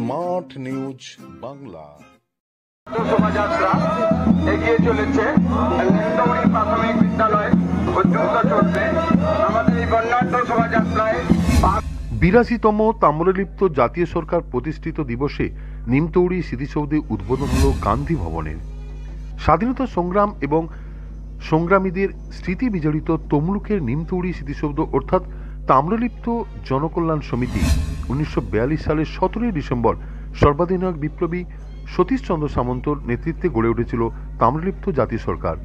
Smart news Bangla. শোভাযাত্রা এগিয়ে চলেছে, লেন্দৌড়ি প্রাথমিক বিদ্যালয় পর্যন্ত চলবে। আমাদের এই বর্ণাঢ্য শোভাযাত্রায় 82তম তাম্রলিপ্ত জাতীয় সরকার প্রতিষ্ঠিত দিবসে নিমতৌড়ি স্মৃতিসৌধে উদ্বোধন হল গান্ধী ভবনের। স্বাধীনতা সংগ্রাম এবং সংগ্রামীদের স্মৃতি বিজড়িত তমলুকের নিমতৌড়ি স্মৃতিসৌধ অর্থাৎ তাম্রলিপ্ত জনকল্যাণ সমিতি 1942 সালের 17 ডিসেম্বর সর্বাধিনায়ক বিপ্লবী সতীশচন্দ্র সামন্তর নেতৃত্বে গড়ে উঠেছিল তাম্রলিপ্ত জাতীয় সরকার।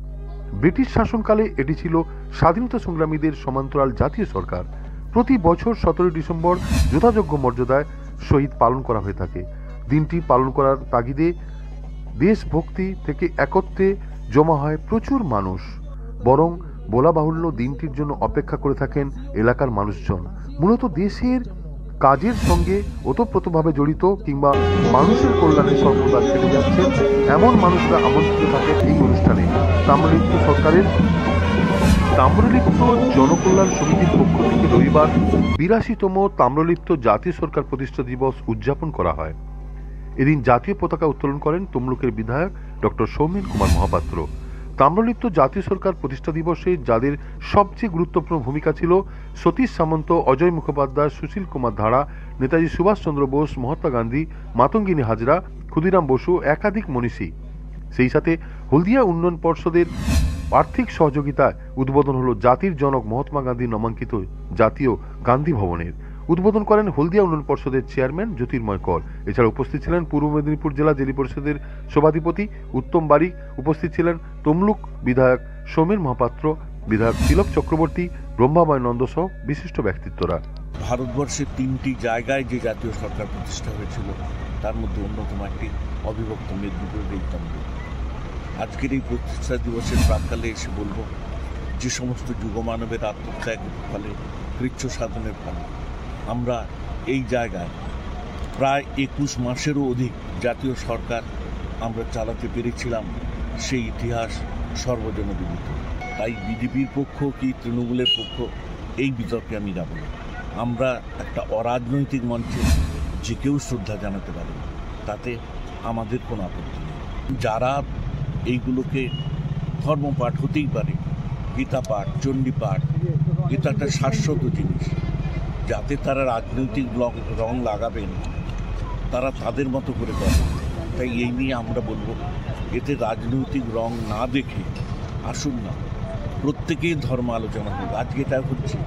ব্রিটিশ শাসনকালে এটি ছিল স্বাধীনতা সংগ্রামীদের সমান্তরাল জাতীয় সরকার। প্রতি বছর 17 ডিসেম্বর যথাযোগ্য মর্যাদায় শহীদ পালন করা হয়ে থাকে। দিনটি পালন করার তাগিদে দেশভক্তি থেকে একত্রে জমা হয় প্রচুর মানুষ। বরং বলা বাহুল্য দিনটির জন্য অপেক্ষা করে থাকেন এলাকার মানুষজন। মূলত দেশের কাজের সঙ্গে ওতপ্রোতভাবে জড়িত কিংবা মানুষের কল্যাণে সর্বদা খেটে যাচ্ছেন এমন মানুষরা আমন্ত্রিত থাকেন এই অনুষ্ঠানে। তাম্রলিপ্ত সরকারের তাম্রলিপ্ত জনকল্যাণ সমিতির পক্ষ থেকে রবিবার 82তম তাম্রলিপ্ত জাতীয় সরকার প্রতিষ্ঠা দিবস উদযাপন করা হয়। এদিন জাতীয় পতাকা উত্তোলন করেন তমলুকের বিধায়ক ডক্টর সৌমেন কুমার মহাপাত্র। তাম্রলিপ্ত জাতীয় সরকার প্রতিষ্ঠা দিবসে যাদের সবচেয়ে গুরুত্বপূর্ণ ভূমিকা ছিল সতীশ সামন্ত, অজয় মুখোপাধ্যায়, সুশীল কুমার ধারা, নেতাজি সুভাষচন্দ্র বোস, মহাত্মা গান্ধী, মাতঙ্গিনী হাজরা, ক্ষুদিরাম বসু, একাধিক মনীষী। সেই সাথে হলদিয়া উন্নয়ন পর্ষদের আর্থিক সহযোগিতায় উদ্বোধন হল জাতির জনক মহাত্মা গান্ধী নামাঙ্কিত জাতীয় গান্ধী ভবনের। উদ্বোধন করেন হলদিয়া উন্নয়ন পর্ষদের চেয়ারম্যান জ্যোতির্ময় কর। এছাড়া উপস্থিত ছিলেন পূর্ব মেদিনীপুর জেলা জেলি পরিষদের সভাধিপতি উত্তম বারিক, উপস্থিত ছিলেন তমলুক বিধায়ক সৌমেন মহাপাত্র, বিধায়ক তিলক চক্রবর্তী, ব্রহ্মাময় নন্দ সহ বিশিষ্ট ব্যক্তিত্বরা। ভারতবর্ষের 3টি জায়গায় যে জাতীয় সরকার প্রতিষ্ঠা হয়েছিল তার মধ্যে অন্যতম একটি অবিভক্ত মেদিনীপুরের এই তমলুক। আজকের এই প্রতিষ্ঠা দিবসের প্রাক্কালে এসে বলবো, যে সমস্ত যুগমানবের আত্মত্যাগের ফলে কৃচ্ছ সাধনের ফলে আমরা এই জায়গায় প্রায় 21 মাসেরও অধিক জাতীয় সরকার আমরা চালাতে পেরেছিলাম, সেই ইতিহাস সর্বজনবিদিত। তাই বিজেপির পক্ষ কি তৃণমূলের পক্ষ এই বিতর্কে আমি যাব না। আমরা একটা অরাজনৈতিক মঞ্চে যে কেউ শ্রদ্ধা জানাতে পারে, তাতে আমাদের কোনো আপত্তি নেই। যারা এইগুলোকে ধর্মপাঠ হতেই পারে, গীতা পাঠ, চণ্ডী পাঠ, এটা একটা শাশ্বত জিনিস। যাতে তারা রাজনৈতিক রং লাগাবেন, তারা তাদের মতো করে করে। তাই এই নিয়ে আমরা বলবো, এতে রাজনৈতিক রং না দেখে আসুন না, প্রত্যেকেই ধর্ম আলোচনা হোক। আজকে এটা হচ্ছে,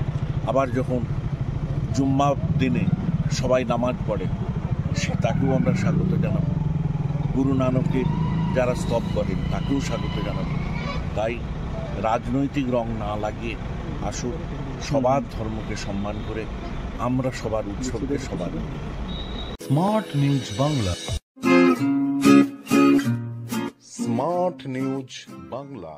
আবার যখন জুম্মা দিনে সবাই নামাজ পড়ে, তাকেও আমরা স্বাগত জানাবো। গুরু নানকের যারা স্তব করেন তাকেও স্বাগত জানাবো। তাই রাজনৈতিক রং না লাগিয়ে আসুন, সবার ধর্মকে সম্মান করে আমরা সবার উৎসবকে সবার। Smart news Bangla. Smart news Bangla.